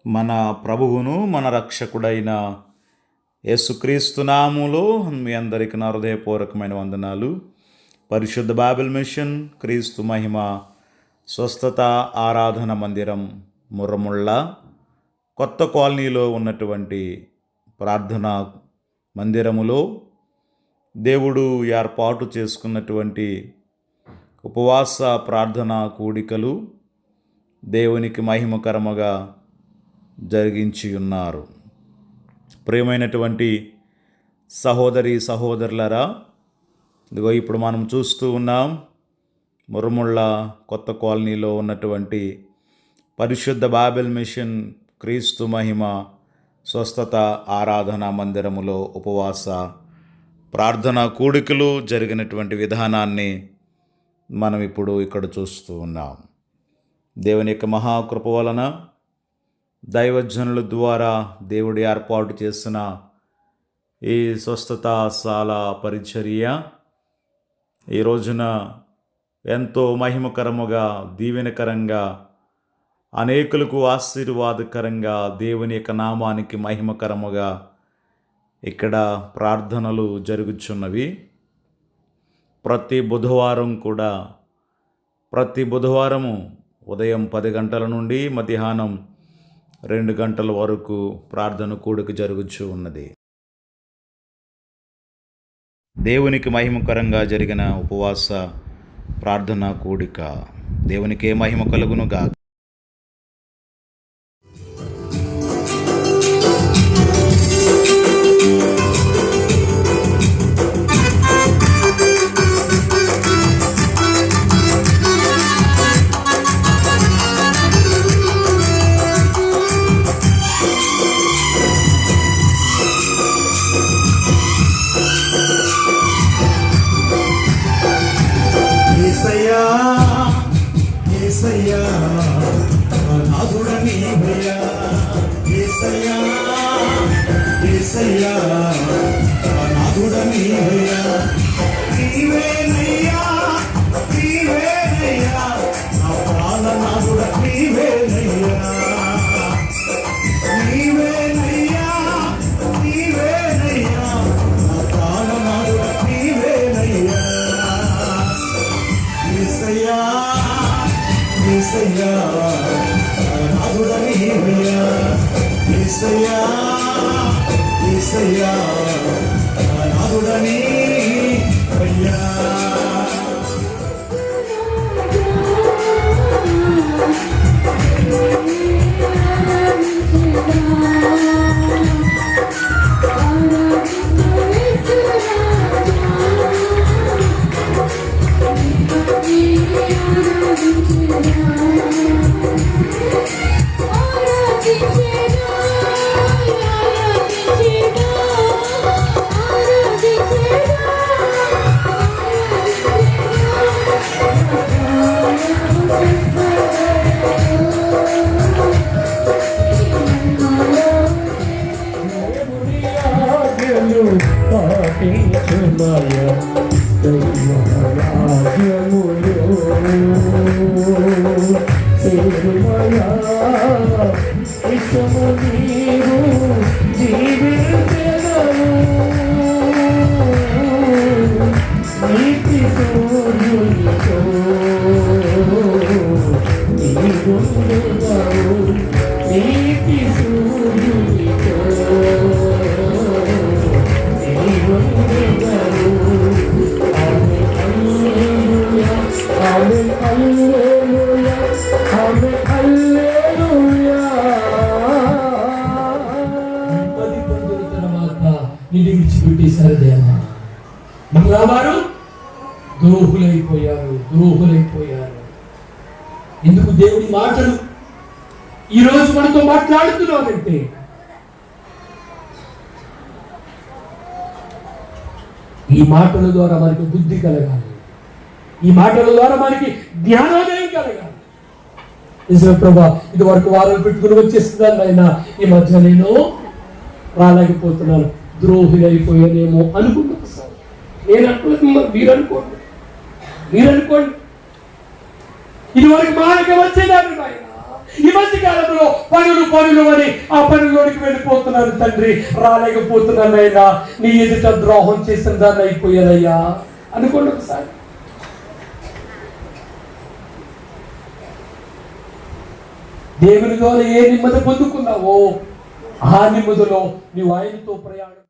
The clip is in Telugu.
మన ప్రభువును మన రక్షకుడైన యేసుక్రీస్తు నామములో మీ అందరికీ నా హృదయపూర్వకమైన వందనాలు. పరిశుద్ధ బైబిల్ మిషన్ క్రీస్తు మహిమ స్వస్థత ఆరాధన మందిరం ముర్రముళ్ళ కొత్త కాలనీలో ఉన్నటువంటి ప్రార్థనా మందిరములో దేవుడు ఏర్పాటు చేసుకున్నటువంటి ఉపవాస ప్రార్థనా కూడికలు దేవునికి మహిమకరముగా జరిగించి ఉన్నారు. ప్రియమైనటువంటి సహోదరి సహోదరులరా, ఇదిగో ఇప్పుడు మనం చూస్తూ ఉన్నాం ముర్రముళ్ళ కొత్త కాలనీలో ఉన్నటువంటి పరిశుద్ధ బైబిల్ మిషన్ క్రీస్తు మహిమ స్వస్థత ఆరాధన మందిరములో ఉపవాస ప్రార్థనా కూడికలు జరిగినటువంటి విధానాన్ని మనం ఇప్పుడు ఇక్కడ చూస్తూ ఉన్నాం. దేవుని యొక్క మహాకృప వలన దైవజనుల ద్వారా దేవుడు ఏర్పాటు చేసిన ఈ స్వస్థతాశాల పరిచర్య ఈ రోజున ఎంతో మహిమకరముగా దీవెనకరంగా అనేకులకు ఆశీర్వాదకరంగా దేవుని యొక్క నామానికి మహిమకరముగా ఇక్కడ ప్రార్థనలు జరుగుచున్నవి. ప్రతి బుధవారము ఉదయం 10 గంటల నుండి మధ్యాహ్నం 2 గంటల వరకు ప్రార్థన కూడిక జరుగుచూ ఉన్నది. దేవునికి మహిమకరంగా జరిగిన ఉపవాస ప్రార్థనా కూడిక దేవునికే మహిమ కలుగునుగా. మరలా వారు ద్రోహులైపోయారు. ఎందుకు దేవుడి మాటలు ఈరోజు మనతో మాట్లాడుతున్నారంటే ఈ మాటల ద్వారా మనకి బుద్ధి కలగాలి, ఈ మాటల ద్వారా మనకి జ్ఞానోదయం కలగాలి. నిజమే ప్రభా, ఇది వరకు వారాలు పెట్టుకుని వచ్చేస్తున్నాను ఆయన, ఈ మధ్య నేను రాలేకపోతున్నాను, ద్రోహులైపోయానేమో అనుకుంటున్నాను. నేను అనుకుంటున్నా, మీరు అనుకోండి. ఇది వరకు మానక వచ్చేదాన్ని ఆయన, ఈ మధ్య కాలంలో పనులు పనులు అని ఆ పనిలోనికి వెళ్ళిపోతున్నాను తండ్రి, రాలేకపోతున్నానయ్యా, నీ ఎదుట ద్రోహం చేసిన దాన్ని అయిపోయానయ్యా అనుకోండి ఒకసారి. దేవుని ద్వారా ఏ నెమ్మది పొందుకున్నావో ఆ నెమ్మదిలో నీవు ఆయనతో ప్రయాణం